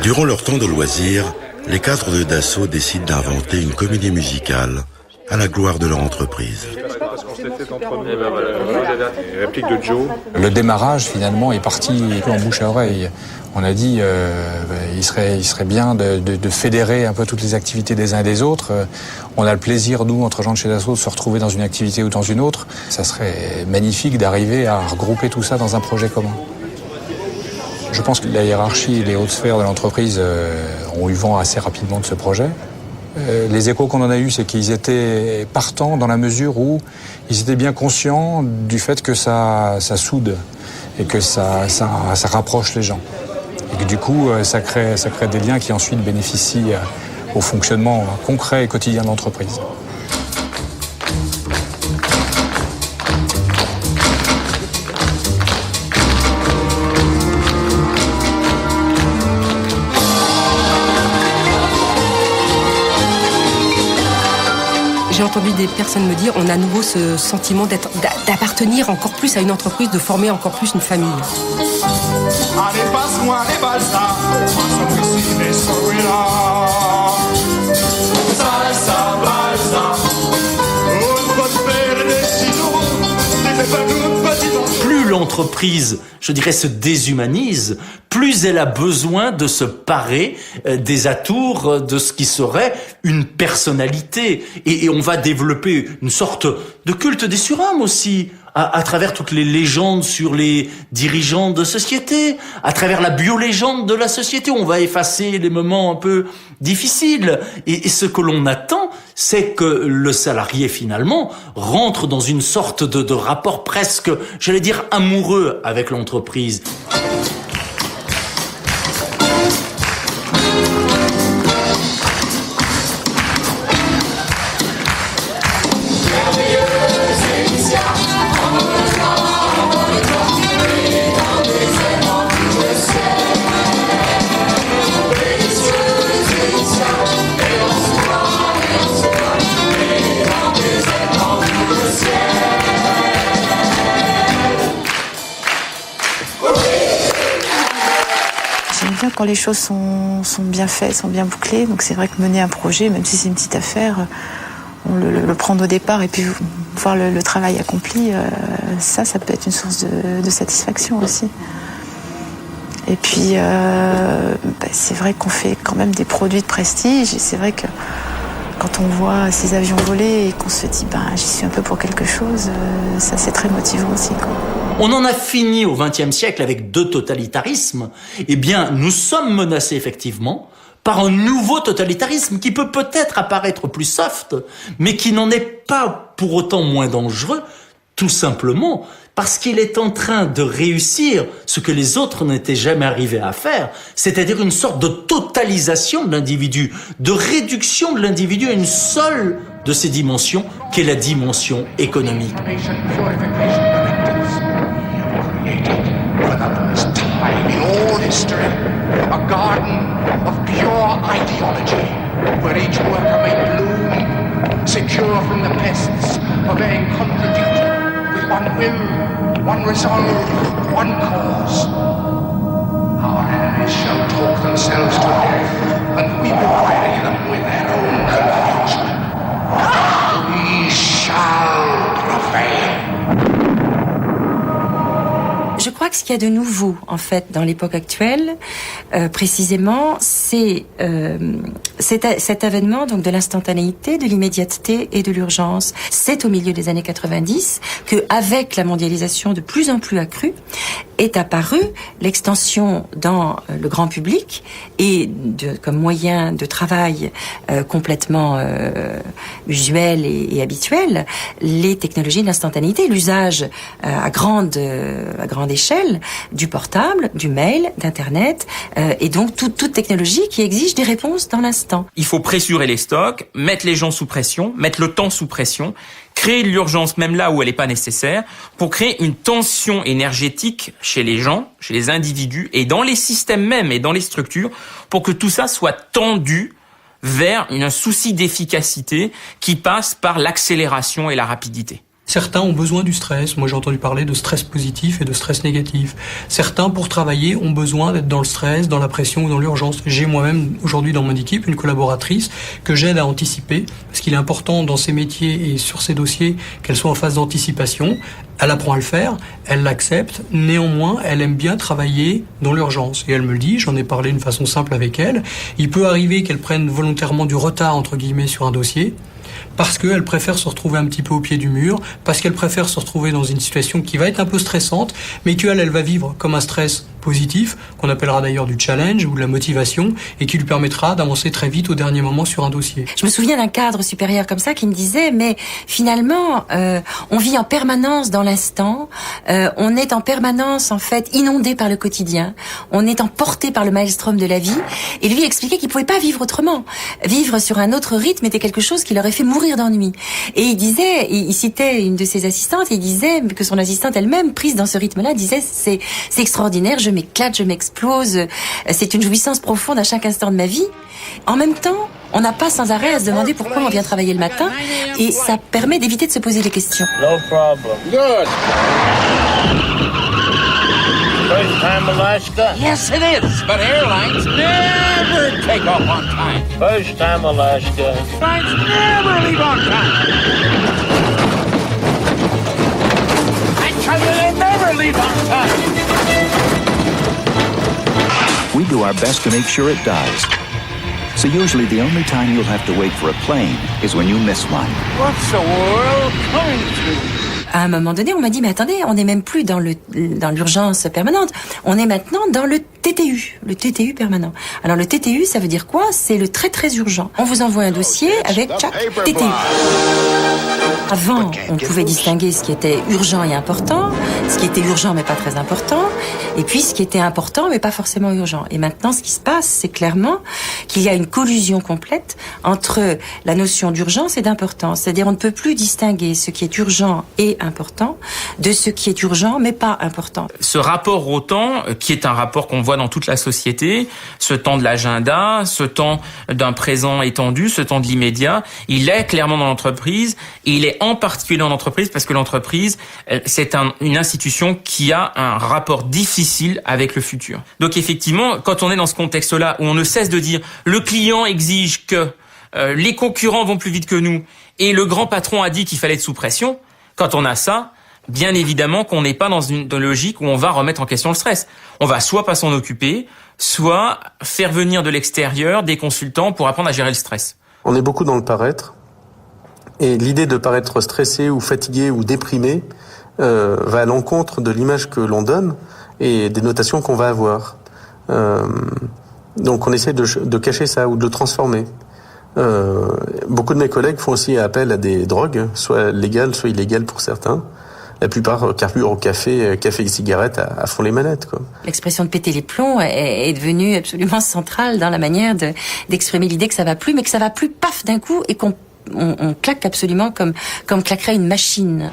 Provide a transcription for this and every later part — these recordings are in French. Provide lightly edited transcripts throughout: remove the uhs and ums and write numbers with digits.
Durant leur temps de loisirs, les cadres de Dassault décident d'inventer une comédie musicale à la gloire de leur entreprise. Le démarrage, finalement, est parti un peu en bouche à oreille. On a dit il serait bien de fédérer un peu toutes les activités des uns et des autres. On a le plaisir, nous, entre gens de chez Dassault, de se retrouver dans une activité ou dans une autre. Ça serait magnifique d'arriver à regrouper tout ça dans un projet commun. Je pense que la hiérarchie et les hautes sphères de l'entreprise ont eu vent assez rapidement de ce projet. Les échos qu'on en a eus, c'est qu'ils étaient partants dans la mesure où ils étaient bien conscients du fait que ça soude et que ça rapproche les gens. Et que du coup, ça crée des liens qui ensuite bénéficient au fonctionnement concret et quotidien de l'entreprise. J'ai entendu des personnes me dire on a à nouveau ce sentiment d'appartenir encore plus à une entreprise, de former encore plus une famille. Allez, passe-moi les balsas, salsa, balsa, plus l'entreprise, je dirais, se déshumanise, plus elle a besoin de se parer des atours de ce qui serait une personnalité. Et on va développer une sorte de culte des surhommes aussi, à travers toutes les légendes sur les dirigeants de société, à travers la biolégende de la société. On va effacer les moments un peu difficiles. Et ce que l'on attend, c'est que le salarié, finalement, rentre dans une sorte de rapport presque, j'allais dire, amoureux avec l'entreprise. Quand les choses sont bien faites, sont bien bouclées. Donc c'est vrai que mener un projet, même si c'est une petite affaire, on le prendre au départ et puis voir le travail accompli, ça peut être une source de satisfaction aussi. Et puis c'est vrai qu'on fait quand même des produits de prestige et c'est vrai que quand on voit ces avions voler et qu'on se dit j'y suis un peu pour quelque chose, ça c'est très motivant aussi, quoi. On en a fini au XXe siècle avec deux totalitarismes. Eh bien, nous sommes menacés effectivement par un nouveau totalitarisme qui peut peut-être apparaître plus soft, mais qui n'en est pas pour autant moins dangereux, tout simplement parce qu'il est en train de réussir ce que les autres n'étaient jamais arrivés à faire, c'est-à-dire une sorte de totalisation de l'individu, de réduction de l'individu à une seule de ses dimensions, qui est la dimension économique. A garden of pure ideology, where each worker may bloom, secure from the pests, obeying contradiction, with one will, one resolve, one cause. Our enemies shall talk themselves to death, and we will weary them with their own confusion. We shall prevail. Je crois que ce qu'il y a de nouveau, en fait, dans l'époque actuelle, précisément, c'est cet avènement donc de l'instantanéité, de l'immédiateté et de l'urgence. C'est au milieu des années 90 que, avec la mondialisation de plus en plus accrue, est apparue l'extension dans le grand public et comme moyen de travail complètement usuel et habituel, les technologies de l'instantanéité, l'usage à grande échelle du portable, du mail, d'internet et donc toute technologie qui exige des réponses dans l'instant. Il faut pressurer les stocks, mettre les gens sous pression, mettre le temps sous pression, créer de l'urgence même là où elle n'est pas nécessaire, pour créer une tension énergétique chez les gens, chez les individus, et dans les systèmes même et dans les structures, pour que tout ça soit tendu vers un souci d'efficacité qui passe par l'accélération et la rapidité. Certains ont besoin du stress. Moi, j'ai entendu parler de stress positif et de stress négatif. Certains, pour travailler, ont besoin d'être dans le stress, dans la pression ou dans l'urgence. J'ai moi-même, aujourd'hui, dans mon équipe, une collaboratrice que j'aide à anticiper, parce qu'il est important dans ces métiers et sur ces dossiers qu'elle soit en phase d'anticipation. Elle apprend à le faire, elle l'accepte. Néanmoins, elle aime bien travailler dans l'urgence. Et elle me le dit, j'en ai parlé d'une façon simple avec elle. Il peut arriver qu'elle prenne volontairement du retard, entre guillemets, sur un dossier, parce qu'elle préfère se retrouver un petit peu au pied du mur, parce qu'elle préfère se retrouver dans une situation qui va être un peu stressante, mais qu'elle va vivre comme un stress positif, qu'on appellera d'ailleurs du challenge ou de la motivation, et qui lui permettra d'avancer très vite au dernier moment sur un dossier. Je me souviens d'un cadre supérieur comme ça qui me disait, mais finalement, on vit en permanence dans l'instant, on est en permanence en fait inondé par le quotidien, on est emporté par le maelstrom de la vie, et lui expliquait qu'il pouvait pas vivre autrement. Vivre sur un autre rythme était quelque chose qui l'aurait fait mourir d'ennui. Et il disait, il citait une de ses assistantes, et il disait que son assistante elle-même, prise dans ce rythme-là, disait c'est extraordinaire, je m'éclate, je m'explose, c'est une jouissance profonde à chaque instant de ma vie. En même temps, on n'a pas sans arrêt à se demander pourquoi on vient travailler le matin, et ça permet d'éviter de se poser des questions. No problem. Good. First time Alaska? Yes, it is. But airlines never take off on time. First time Alaska. Airlines never leave on time. I tell you, they never leave on time. We do our best to make sure it does. So usually the only time you'll have to wait for a plane is when you miss one. What's the world coming to? À un moment donné, on m'a dit, mais attendez, on n'est même plus dans l'urgence permanente, on est maintenant dans le TTU permanent. Alors le TTU, ça veut dire quoi? C'est le très très urgent. On vous envoie un dossier avec chaque TTU. Avant, on pouvait distinguer ce qui était urgent et important, ce qui était urgent mais pas très important, et puis ce qui était important mais pas forcément urgent. Et maintenant, ce qui se passe, c'est clairement qu'il y a une collusion complète entre la notion d'urgence et d'importance. C'est-à-dire, on ne peut plus distinguer ce qui est urgent et important de ce qui est urgent mais pas important. Ce rapport au temps, qui est un rapport qu'on voit dans toute la société, ce temps de l'agenda, ce temps d'un présent étendu, ce temps de l'immédiat, il est clairement dans l'entreprise, et il est en particulier dans l'entreprise parce que l'entreprise, c'est une institution qui a un rapport difficile avec le futur. Donc effectivement, quand on est dans ce contexte-là où on ne cesse de dire le client exige que les concurrents vont plus vite que nous et le grand patron a dit qu'il fallait être sous pression, quand on a ça, bien évidemment qu'on n'est pas dans une logique où on va remettre en question le stress. On va soit pas s'en occuper, soit faire venir de l'extérieur des consultants pour apprendre à gérer le stress. On est beaucoup dans le paraître. Et l'idée de paraître stressé ou fatigué ou déprimé va à l'encontre de l'image que l'on donne et des notations qu'on va avoir. Donc on essaie de cacher ça ou de le transformer. Beaucoup de mes collègues font aussi appel à des drogues, soit légales, soit illégales pour certains. La plupart carburent au café et cigarettes à fond les manettes, quoi. L'expression de péter les plombs est devenue absolument centrale dans la manière d'exprimer l'idée que ça va plus, mais que ça va plus paf d'un coup et qu'on claque absolument comme claquerait une machine.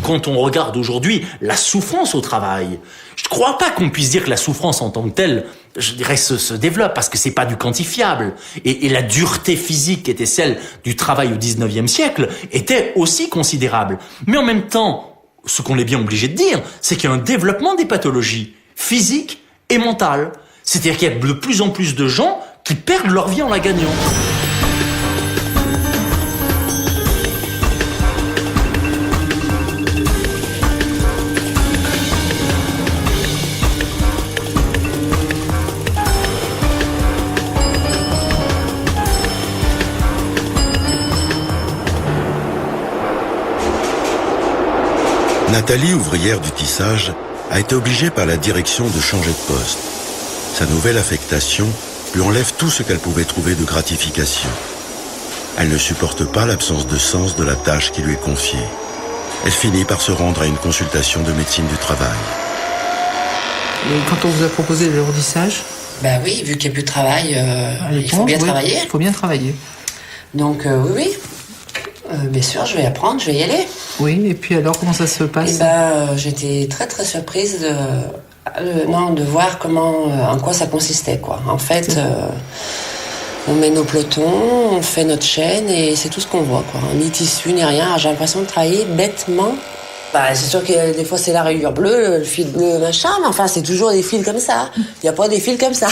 Quand on regarde aujourd'hui la souffrance au travail, je ne crois pas qu'on puisse dire que la souffrance en tant que telle, je dirais, se développe, parce que c'est pas du quantifiable. Et la dureté physique qui était celle du travail au 19e siècle était aussi considérable. Mais en même temps, ce qu'on est bien obligé de dire, c'est qu'il y a un développement des pathologies physiques et mentales. C'est-à-dire qu'il y a de plus en plus de gens qui perdent leur vie en la gagnant. Nathalie, ouvrière du tissage, a été obligée par la direction de changer de poste. Sa nouvelle affectation lui enlève tout ce qu'elle pouvait trouver de gratification. Elle ne supporte pas l'absence de sens de la tâche qui lui est confiée. Elle finit par se rendre à une consultation de médecine du travail. Et quand on vous a proposé le lourdissage, Ben oui, vu qu'il n'y a plus de travail, il faut bien travailler. Il faut bien travailler. Donc oui. Bien sûr, je vais apprendre, je vais y aller. Oui, et puis alors, comment ça se passe ? J'étais très très surprise de voir en quoi ça consistait, quoi. En fait, on met nos pelotons, on fait notre chaîne et c'est tout ce qu'on voit, quoi. Ni tissu, ni rien. J'ai l'impression de travailler bêtement. C'est sûr que des fois c'est la rayure bleue, le fil bleu, machin, mais enfin c'est toujours des fils comme ça. Il n'y a pas des fils comme ça.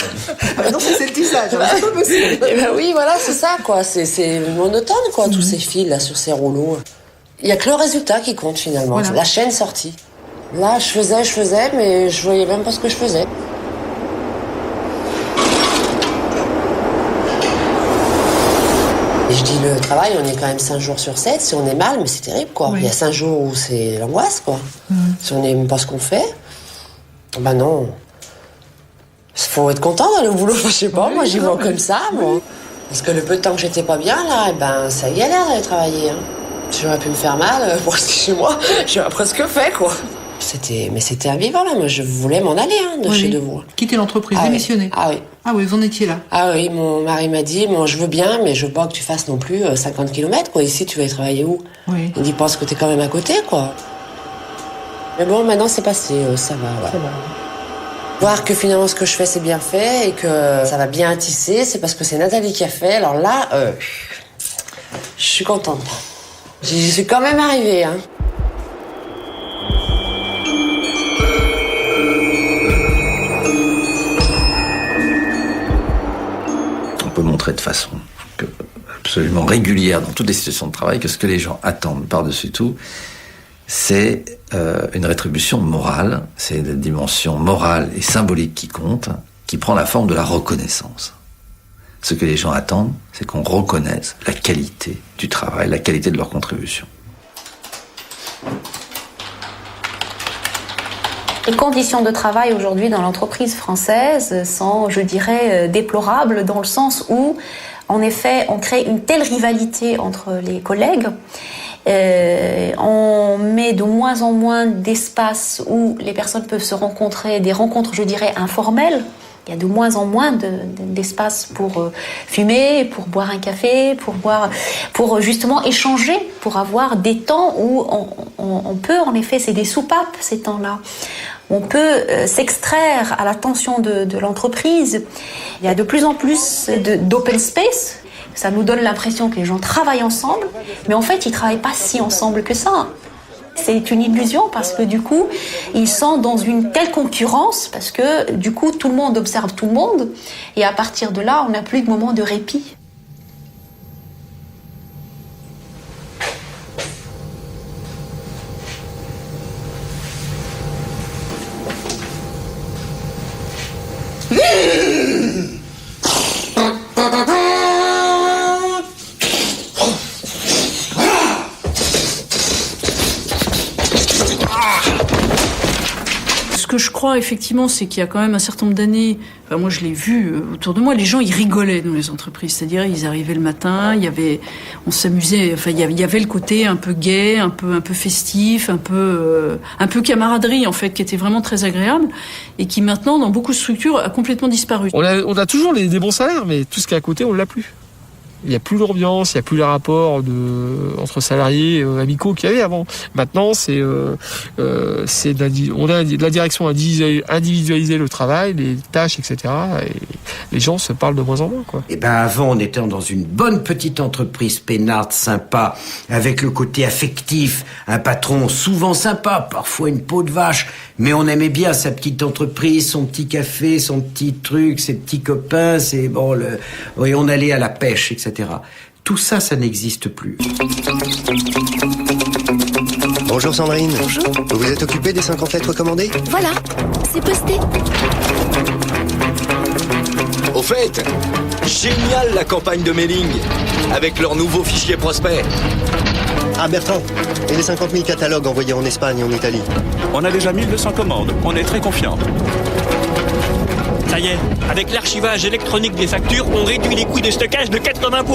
Non, c'est le tissage, c'est pas possible. Oui, voilà, c'est ça, quoi. C'est monotone, quoi, tous ces fils là sur ces rouleaux. Il n'y a que le résultat qui compte finalement. Voilà. La chaîne sortie. Là, je faisais, mais je voyais même pas ce que je faisais. Et je dis, le travail, on est quand même 5 jours sur 7. Si on est mal, mais c'est terrible, quoi. Oui. Il y a 5 jours où c'est l'angoisse, quoi. Si on n'aime pas ce qu'on fait, non. Faut être content d'aller au boulot, je sais pas. Moi, j'y vais comme ça, moi. Parce que le peu de temps que j'étais pas bien, là, ça galère d'aller travailler. J'aurais pu me faire mal pour rester chez moi. J'aurais presque fait, quoi. C'était invivant, là. Moi, je voulais m'en aller, chez Devaux. Quitter l'entreprise, démissionner. Ah oui. Ah oui, vous en étiez là. Ah oui, mon mari m'a dit, je veux bien, mais je veux pas que tu fasses non plus 50 km, quoi. Ici, tu vas y travailler où? Oui. Il dit, pense que t'es quand même à côté, quoi. Mais bon, maintenant, c'est passé, ça va, ouais. Ça va. Voir que finalement, ce que je fais, c'est bien fait et que ça va bien tisser, c'est parce que c'est Nathalie qui a fait. Alors là, je suis contente. J'y suis quand même arrivée, On peut montrer de façon absolument régulière dans toutes les situations de travail que ce que les gens attendent par-dessus tout, c'est une rétribution morale, c'est la dimension morale et symbolique qui compte, qui prend la forme de la reconnaissance. Ce que les gens attendent, c'est qu'on reconnaisse la qualité du travail, la qualité de leur contribution. Les conditions de travail aujourd'hui dans l'entreprise française sont, je dirais, déplorables dans le sens où, en effet, on crée une telle rivalité entre les collègues. On met de moins en moins d'espace où les personnes peuvent se rencontrer, des rencontres, je dirais, informelles. Il y a de moins en moins d'espace pour fumer, pour boire un café, pour justement échanger, pour avoir des temps où on peut, en effet, c'est des soupapes ces temps-là. On peut s'extraire à l'attention de l'entreprise. Il y a de plus en plus d'open space. Ça nous donne l'impression que les gens travaillent ensemble, mais en fait, ils ne travaillent pas si ensemble que ça. C'est une illusion parce que du coup, ils sont dans une telle concurrence parce que du coup, tout le monde observe tout le monde et à partir de là, on n'a plus de moment de répit. Ce que je crois effectivement, c'est qu'il y a quand même un certain nombre d'années, moi je l'ai vu autour de moi, les gens ils rigolaient dans les entreprises, c'est-à-dire ils arrivaient le matin, on s'amusait, il y avait le côté un peu gai, un peu festif, un peu camaraderie en fait, qui était vraiment très agréable et qui maintenant dans beaucoup de structures a complètement disparu. On a toujours des bons salaires, mais tout ce qui est à côté on l'a plus. Il n'y a plus l'ambiance, il n'y a plus les rapports entre salariés amicaux qu'il y avait avant. Maintenant, on a de la direction à individualiser le travail, les tâches, etc. Et les gens se parlent de moins en moins, quoi. Et avant, on était dans une bonne petite entreprise peinarde, sympa, avec le côté affectif, un patron souvent sympa, parfois une peau de vache, mais on aimait bien sa petite entreprise, son petit café, son petit truc, ses petits copains, et on allait à la pêche, etc. Tout ça, ça n'existe plus. Bonjour Sandrine. Bonjour. Vous êtes occupée des 50 lettres commandées ? Voilà, c'est posté. Au fait, génial la campagne de mailing, avec leur nouveau fichier prospect. Ah Bertrand, et les 50 000 catalogues envoyés en Espagne et en Italie ? On a déjà 1200 commandes, on est très confiants. Ça y est, avec l'archivage électronique des factures, on réduit les coûts de stockage de 80%.